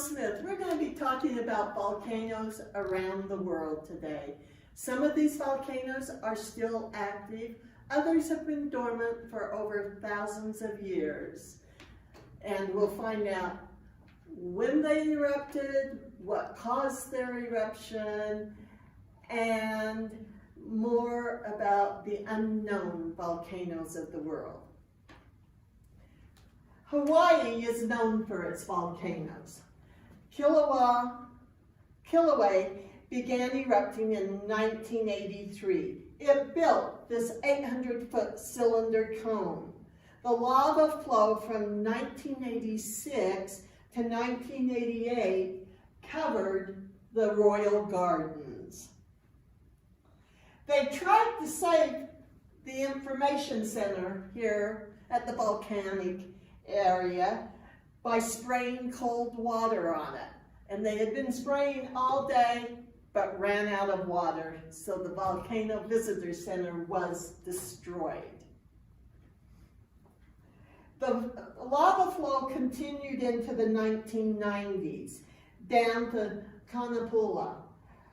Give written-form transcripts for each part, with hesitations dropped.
Smith. We're going to be talking about volcanoes around the world today. Some of these volcanoes are still active. Others have been dormant for over thousands of years. And we'll find out when they erupted, what caused their eruption, and more about the unknown volcanoes of the world. Hawaii is known for its volcanoes. Kilauea began erupting in 1983. It built this 800-foot cylinder cone. The lava flow from 1986 to 1988 covered the Royal Gardens. They tried to save the information center here at the volcanic area by spraying cold water on it. And they had been spraying all day but ran out of water, so the Volcano Visitor Center was destroyed. The lava flow continued into the 1990s down to Kanapula,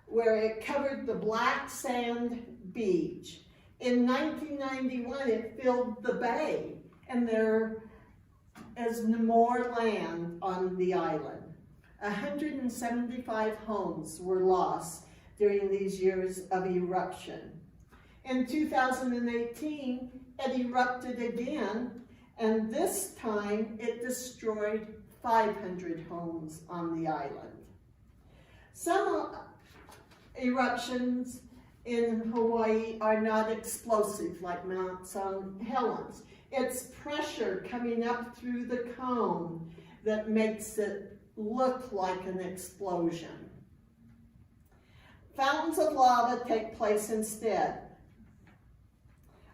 where it covered the black sand beach. In 1991, it filled the bay, and there is more land on the island. 175 homes were lost during these years of eruption. In 2018, it erupted again, and this time it destroyed 500 homes on the island. Some eruptions in Hawaii are not explosive like Mount St Helens. It's pressure coming up through the cone that makes it look like an explosion. Fountains of lava take place instead.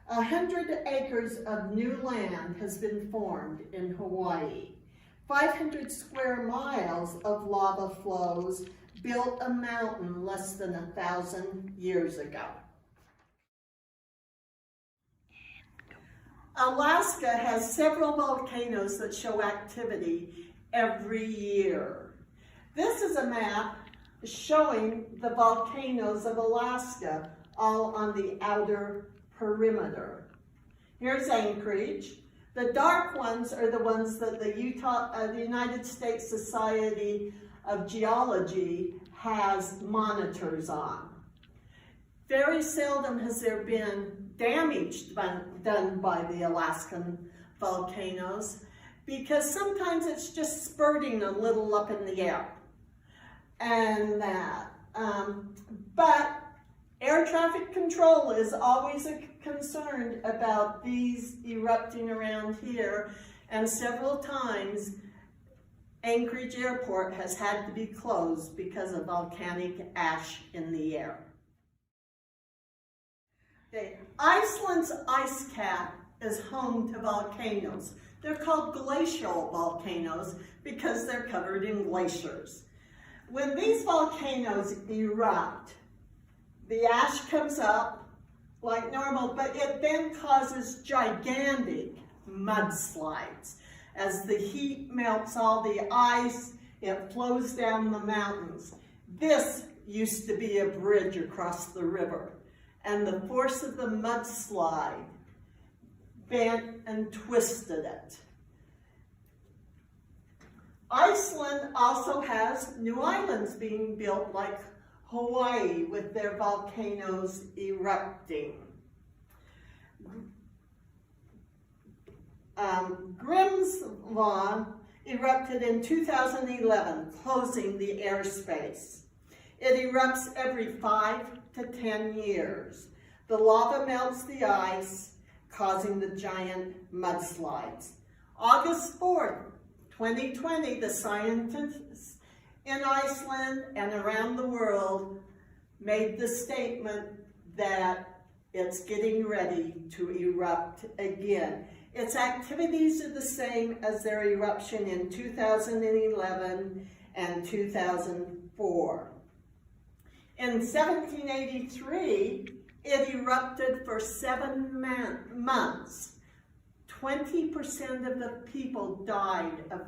100 acres of new land has been formed in Hawaii. 500 square miles of lava flows built a mountain less than 1,000 years ago. Alaska has several volcanoes that show activity every year. This is a map showing the volcanoes of Alaska, all on the outer perimeter. Here's Anchorage. The dark ones are the ones that the United States Society of Geology has monitors on. Very seldom has there been damage done by the Alaskan volcanoes, because sometimes it's just spurting a little up in the air and that. But air traffic control is always concerned about these erupting around here, and several times Anchorage Airport has had to be closed because of volcanic ash in the air. Okay. Iceland's ice cap is home to volcanoes. They're called glacial volcanoes because they're covered in glaciers. When these volcanoes erupt, the ash comes up like normal, but it then causes gigantic mudslides. As the heat melts all the ice, it flows down the mountains. This used to be a bridge across the river, and the force of the mudslide bent and twisted it. Iceland also has new islands being built like Hawaii with their volcanoes erupting. Grimsvötn erupted in 2011, closing the airspace. It erupts every 5 to 10 years. The lava melts the ice, causing the giant mudslides. August 4th, 2020, the scientists in Iceland and around the world made the statement that it's getting ready to erupt again. Its activities are the same as their eruption in 2011 and 2004. In 1783, it erupted for 7 months. 20% of the people died of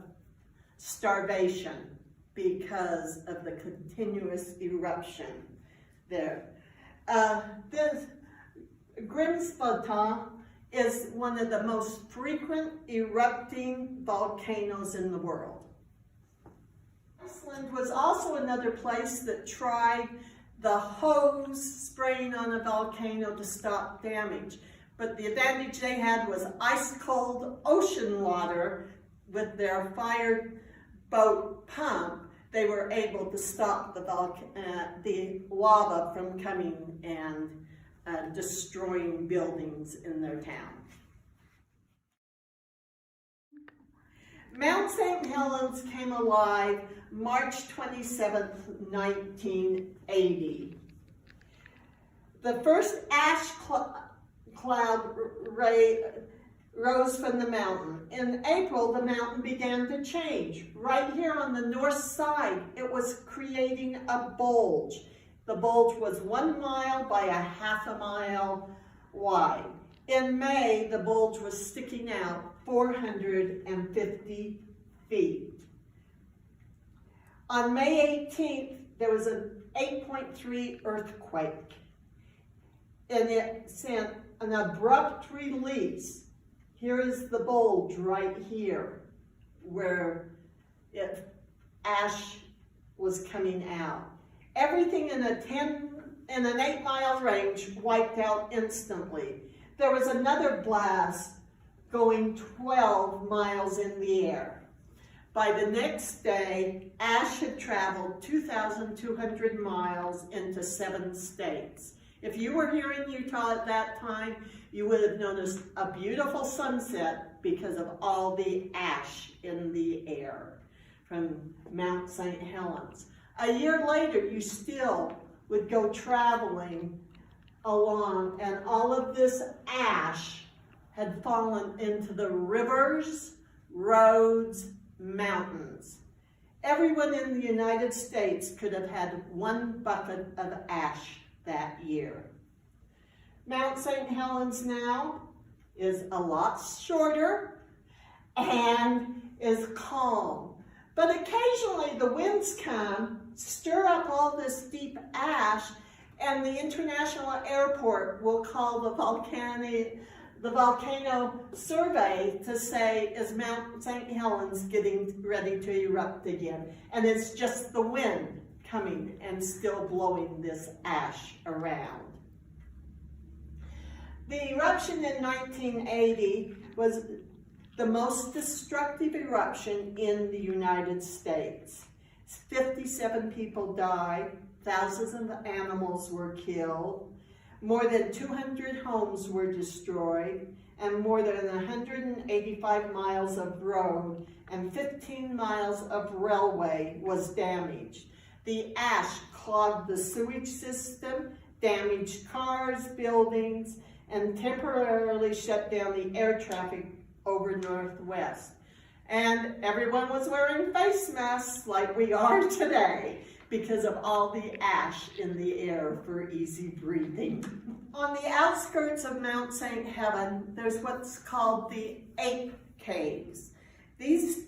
starvation because of the continuous eruption there. This Grimsvötn is one of the most frequent erupting volcanoes in the world. Iceland was also another place that tried the hose spraying on a volcano to stop damage. But the advantage they had was ice cold ocean water. With their fire boat pump, they were able to stop the lava from coming and destroying buildings in their town. Mount St. Helens came alive March 27th, 1980. The first ash cloud rose from the mountain. In April, the mountain began to change. Right here on the north side, it was creating a bulge. The bulge was 1 mile by a half a mile wide. In May, the bulge was sticking out 450 feet. On May 18th, there was an 8.3 earthquake, and it sent an abrupt release. Here is the bulge right here, where ash was coming out. Everything in an 8-mile range wiped out instantly. There was another blast going 12 miles in the air. By the next day, ash had traveled 2,200 miles into 7 states. If you were here in Utah at that time, you would have noticed a beautiful sunset because of all the ash in the air from Mount St. Helens. A year later, you still would go traveling along, and all of this ash had fallen into the rivers, roads, mountains. Everyone in the United States could have had 1 bucket of ash that year. Mount St. Helens now is a lot shorter and is calm. But occasionally the winds come, stir up all this deep ash, and the international airport will call the volcano survey to say, is Mount St. Helens getting ready to erupt again? And it's just the wind coming and still blowing this ash around. The eruption in 1980 was the most destructive eruption in the United States. 57 people died, thousands of animals were killed, more than 200 homes were destroyed, and more than 185 miles of road and 15 miles of railway was damaged. The ash clogged the sewage system, damaged cars, buildings, and temporarily shut down the air traffic over Northwest. And everyone was wearing face masks like we are today because of all the ash in the air for easy breathing. On the outskirts of Mount St. Helens, there's what's called the Ape Caves. These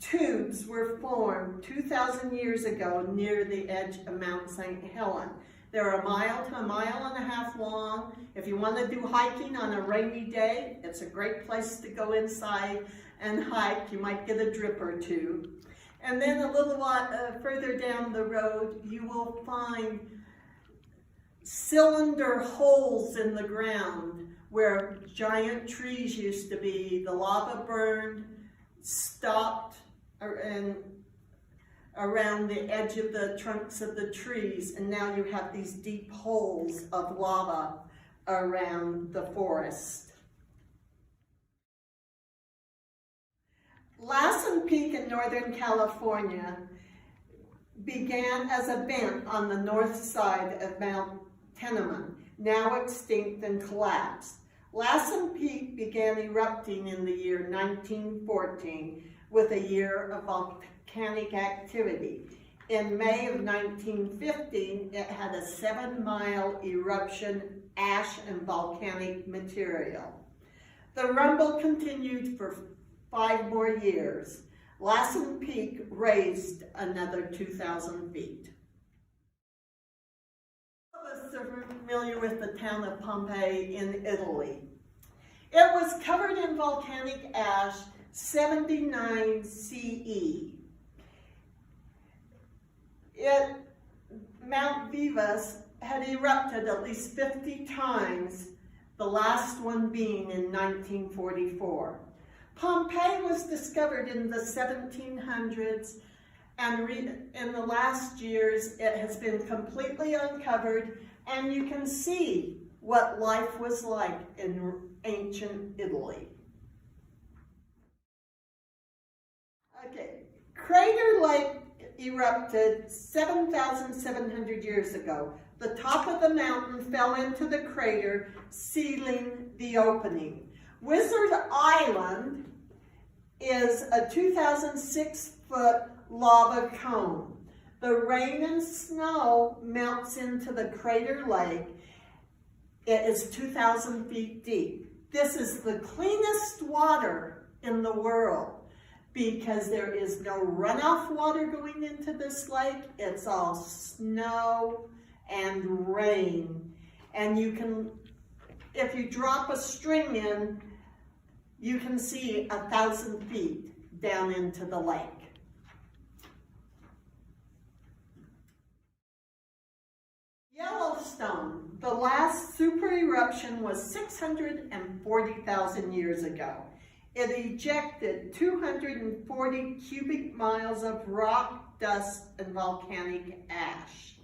tubes were formed 2,000 years ago near the edge of Mount St. Helens. They're 1 mile to 1.5 miles long. If you want to do hiking on a rainy day, it's a great place to go inside and hike. You might get a drip or two. And then a little while further down the road, you will find cylinder holes in the ground where giant trees used to be. The lava burned, stopped, and around the edge of the trunks of the trees, and now you have these deep holes of lava around the forest. Lassen Peak in Northern California began as a vent on the north side of Mount Tenement, now extinct and collapsed. Lassen Peak began erupting in the year 1914 with a year of volcanic activity. In May of 1915, it had a 7-mile eruption, ash and volcanic material. The rumble continued for 5 more years. Lassen Peak raised another 2,000 feet. All of us are familiar with the town of Pompeii in Italy. It was covered in volcanic ash 79 CE. Mount Vivas had erupted at least 50 times, the last one being in 1944. Pompeii was discovered in the 1700s, and in the last years it has been completely uncovered, and you can see what life was like in ancient Italy. Okay, Crater Lake erupted 7,700 years ago. The top of the mountain fell into the crater, sealing the opening. Wizard Island is a 2,006-foot lava cone. The rain and snow melts into the crater lake. It is 2,000 feet deep. This is the cleanest water in the world because there is no runoff water going into this lake. It's all snow and rain. And you can, if you drop a string in, you can see 1,000 feet down into the lake. Yellowstone, the last super eruption was 640,000 years ago. It ejected 240 cubic miles of rock, dust, and volcanic ash.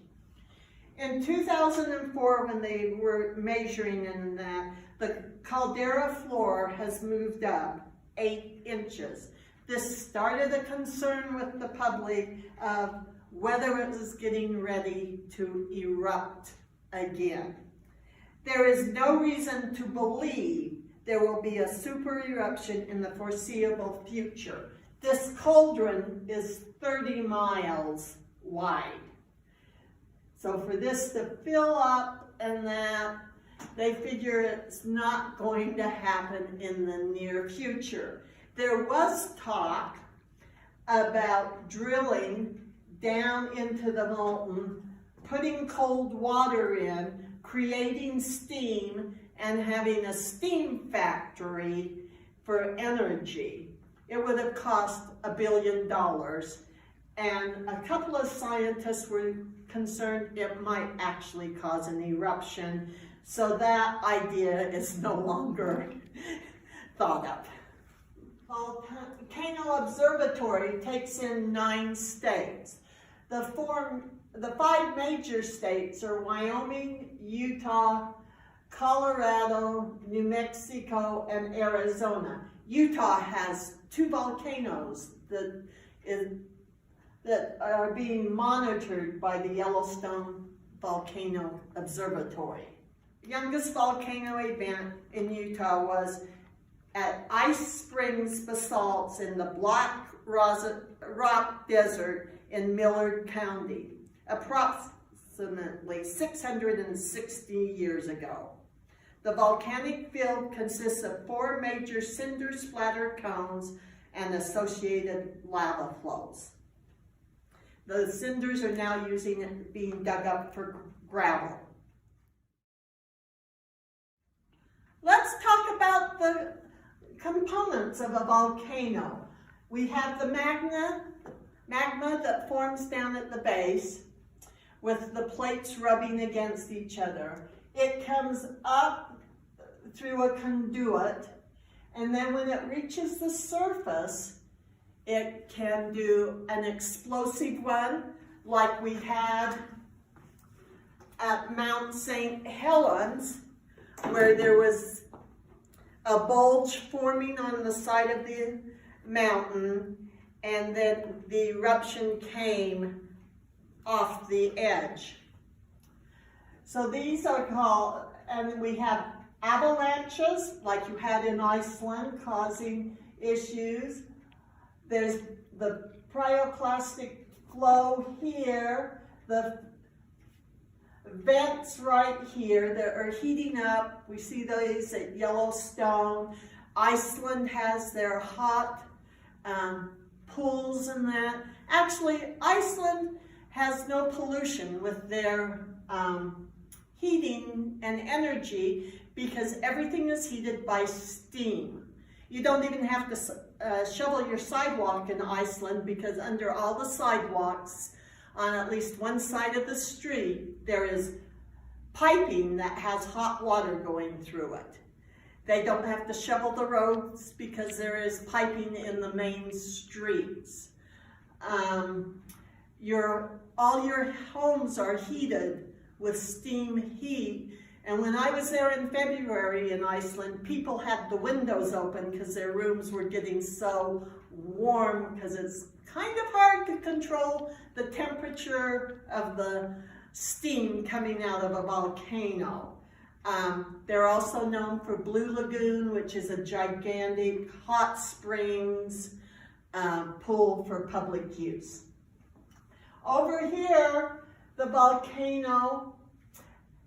In 2004, when they were measuring in that, the caldera floor has moved up 8 inches. This started a concern with the public of whether it was getting ready to erupt again. There is no reason to believe there will be a super eruption in the foreseeable future. This cauldron is 30 miles wide. So for this to fill up and that, they figure it's not going to happen in the near future. There was talk about drilling down into the molten, putting cold water in, creating steam, and having a steam factory for energy. It would have cost $1 billion, and a couple of scientists were concerned it might actually cause an eruption, so that idea is no longer thought of. Volcano Observatory takes in 9 states. The 5 major states are Wyoming, Utah, Colorado, New Mexico, and Arizona. Utah has 2 volcanoes that are being monitored by the Yellowstone Volcano Observatory. The youngest volcano event in Utah was at Ice Springs Basalts in the Black Rock Desert in Millard County, approximately 660 years ago. The volcanic field consists of 4 major cinder splatter cones and associated lava flows. The cinders are now being dug up for gravel. Let's talk about the components of a volcano. We have the magma that forms down at the base with the plates rubbing against each other. It comes up through a conduit, and then when it reaches the surface, it can do an explosive one, like we had at Mount St Helens, where there was a bulge forming on the side of the mountain, and then the eruption came off the edge. So these are called, and we have avalanches, like you had in Iceland, causing issues. There's the pyroclastic flow here, the vents right here that are heating up. We see those at Yellowstone. Iceland has their hot pools and that. Actually, Iceland has no pollution with their heating and energy because everything is heated by steam. You don't even have to shovel your sidewalk in Iceland because under all the sidewalks on at least one side of the street, there is piping that has hot water going through it. They don't have to shovel the roads because there is piping in the main streets. All your homes are heated with steam heat. And when I was there in February in Iceland, people had the windows open because their rooms were getting so warm because it's kind of hard to control the temperature of the steam coming out of a volcano. They're also known for Blue Lagoon, which is a gigantic hot springs pool for public use. Over here, the volcano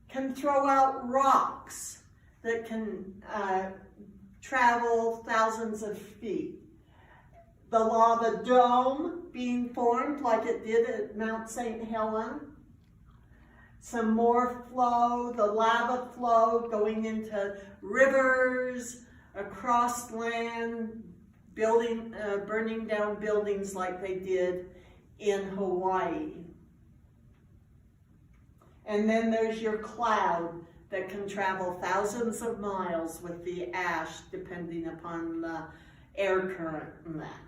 can throw out rocks that can travel thousands of feet. The lava dome being formed like it did at Mount St Helens. Some more flow, the lava flow going into rivers, across land, burning down buildings like they did in Hawaii. And then there's your cloud that can travel thousands of miles with the ash depending upon the air current and that.